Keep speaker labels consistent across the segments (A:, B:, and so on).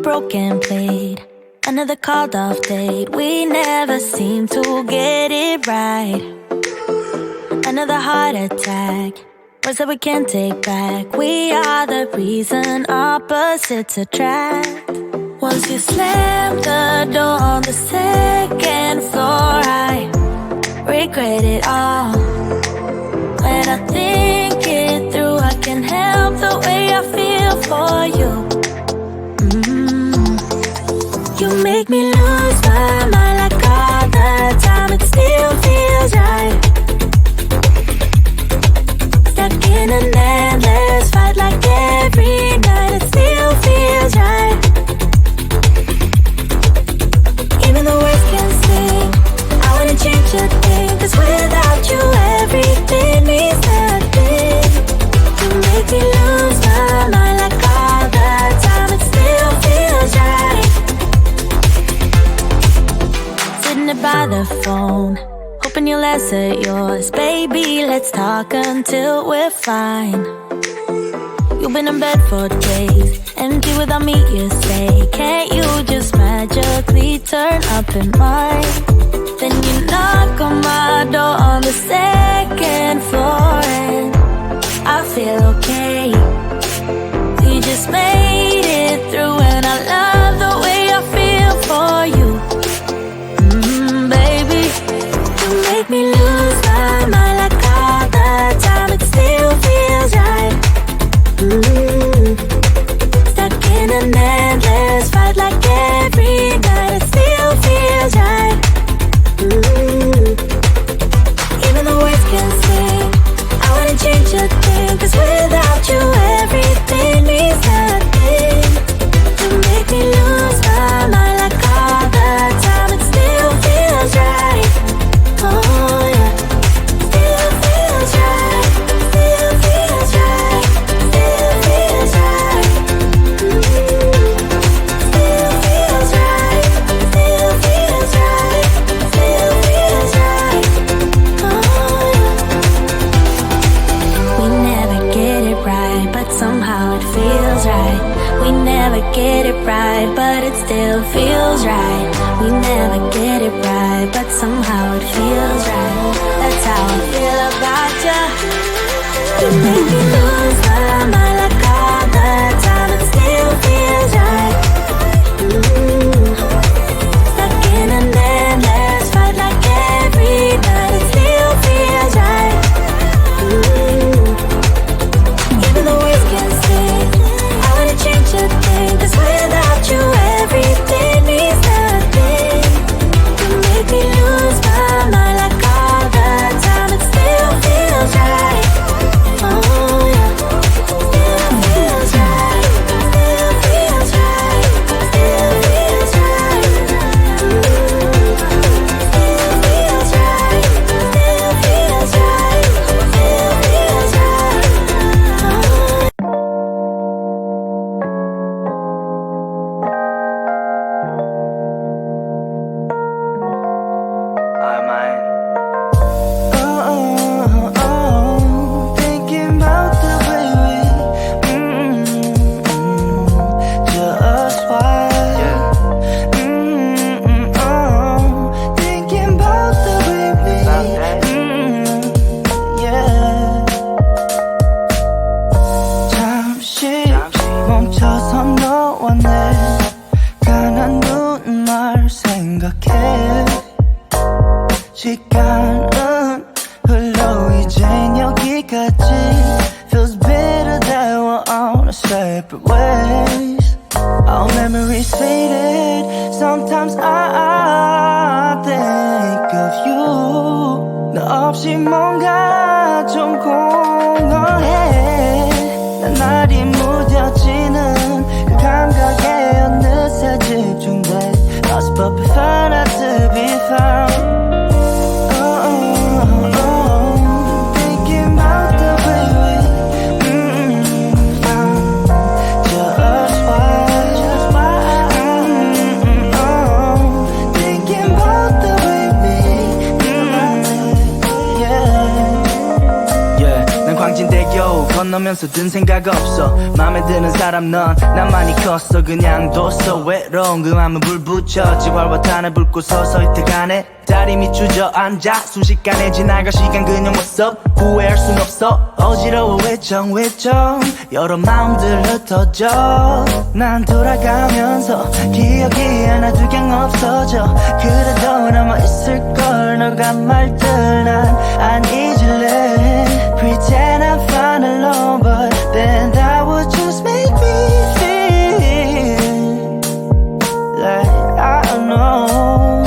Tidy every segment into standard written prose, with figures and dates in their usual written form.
A: broken plate, another called off date. We never seem to get it right. Another heart attack, words that we can't take back. We are the reason opposites attract. Once you slam the door on the second floor, I regret it all. When I think it through, I can't help the way I feel for you. You make me lose my mind like all the time. It still feels right. Stuck in an endless fight like every night. It still feels right. Even the words can sing. I wanna change a thing, 'cause without you everything means nothing. You make me lose my mind like all the time. It still feels right. Sitting there by the phone, hoping you'll answer yours. Baby, let's talk until we're fine. You've been in bed for days, empty without me, you say. Can't you just magically turn up in mine? Then you knock on my door on the second floor, and I feel okay. We just made it through, and I love the way I feel for you. Baby, you make me lose my mind like all the time. It still feels right. Stuck in an endless fight like every night. It still feels right. Even the words can sing. I wanna change a thing, 'cause without you everything means nothing. You make me lose my mind like all the time. It still feels right. Oh yeah. Still feels right. Still feels right. Still feels right. Still feels right. Still feels right. Still feels right. Oh yeah. We never get it right, but somehow it feels right. We never get it right, but it still feels right. We never get it right, but somehow it feels right. That's how I feel about you. You make me lose my mind like all the time. It still feels right. Stuck in an endless fight like every night. It still feels right. Even the words can sing. I wanna change a thing, 'cause without you everything means nothing. You make me lose my mind like all the time. It still feels right. Oh yeah. Still feels right. Still feels right. Still feels right. Still feels right. Still feels right. Still feels right.
B: Thinking about the way we just watch. Thinking about the way we yeah. 잠시 멈춰서 너와 내 가난 눈말 생각해. 시간은 흘러 이젠 여기까지. Feels bitter that we're on a separate ways. Our memories faded. Sometimes I think of you. 너 없이 뭔가 좀 공허해. 난 날이 무뎌지는 그 감각에 어느새 집중돼. Lost but prefer not to be found. Thinking about the way we just watch. Thinking about the way we yeah. 난 광진대교 건너
C: 너면서 든 생각 없어 맘에 드는 사람 넌 나만이 컸어 그냥 뒀어 외로운 그 맘은 불 붙여 지활화탄을 붉고 서서히 태가네 다리 밑 주저앉아 순식간에 지나갈 시간 그냥 what's up 후회할 순 없어 어지러워 외정 여러 마음들 흩어져 난 돌아가면서 기억이 하나도 그냥 없어져 그래도 남아있을걸 너가 말들 난 안 잊을래 Pretend I'm fine alone but then that would just make me feel like I don't know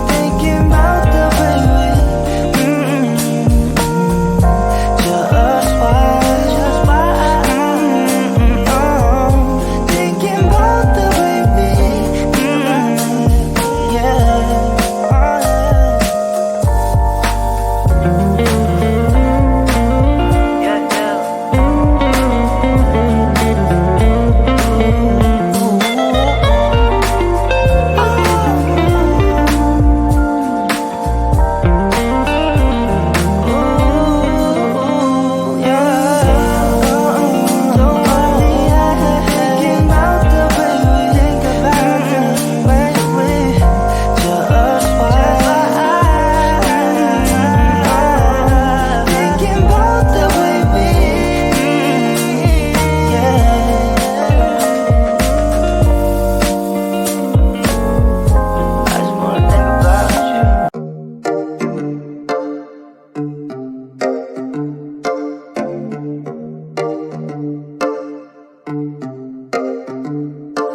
C: thinking about the way we just why thinking about the way we yeah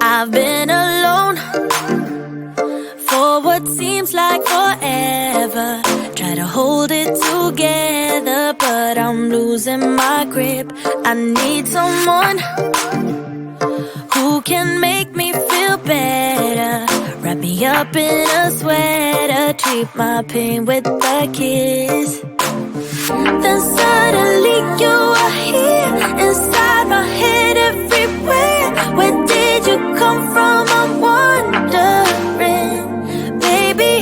A: I've been alone for what seems like forever. Try to hold it together, but I'm losing my grip. I need someone who can make me feel better. Wrap me up in a sweater, treat my pain with a kiss. Then suddenly you are here, inside my head everywhere. Where did you come from? I'm wondering. Baby,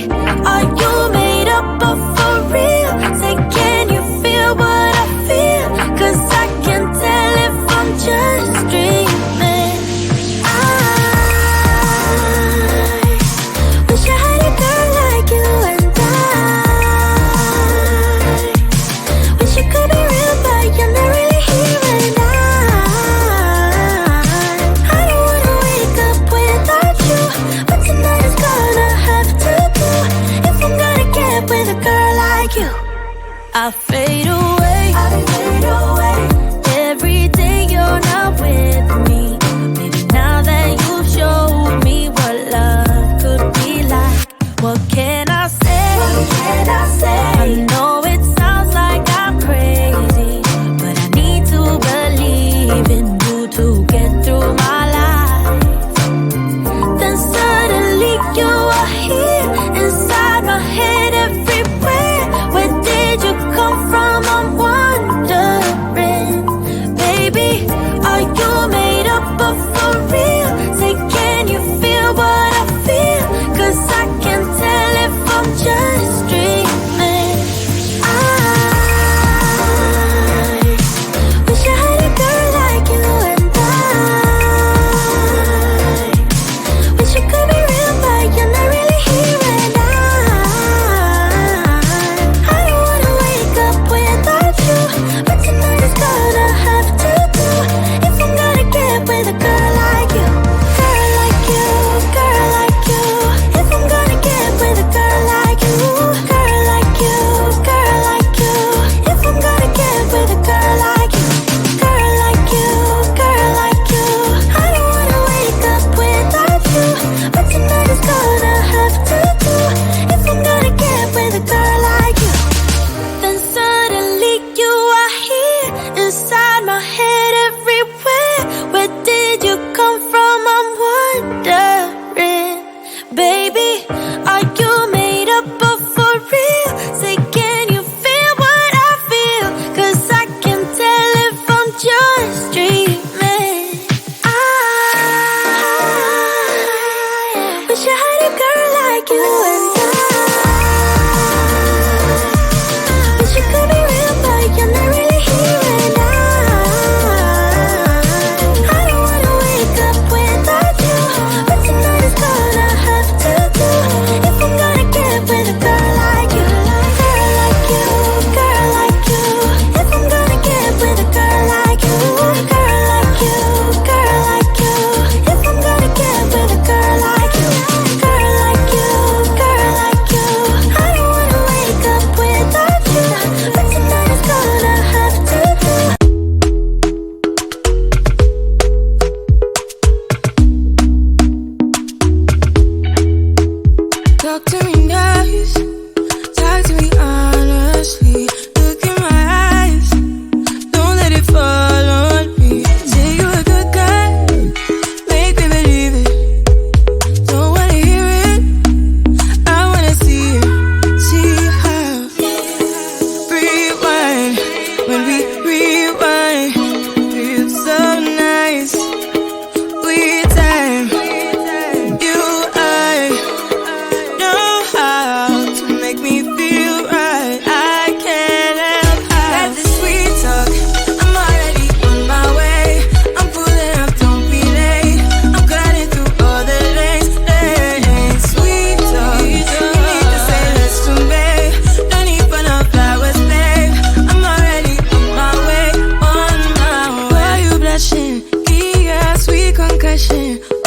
A: are you made up of for real? Say, can you feel what I feel? 'Cause I can tell if I'm just dreaming. I wish I had a girl like you and wish you could be real, but you're not really here. And I don't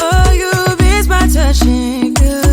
D: Oh, you ease my touching you.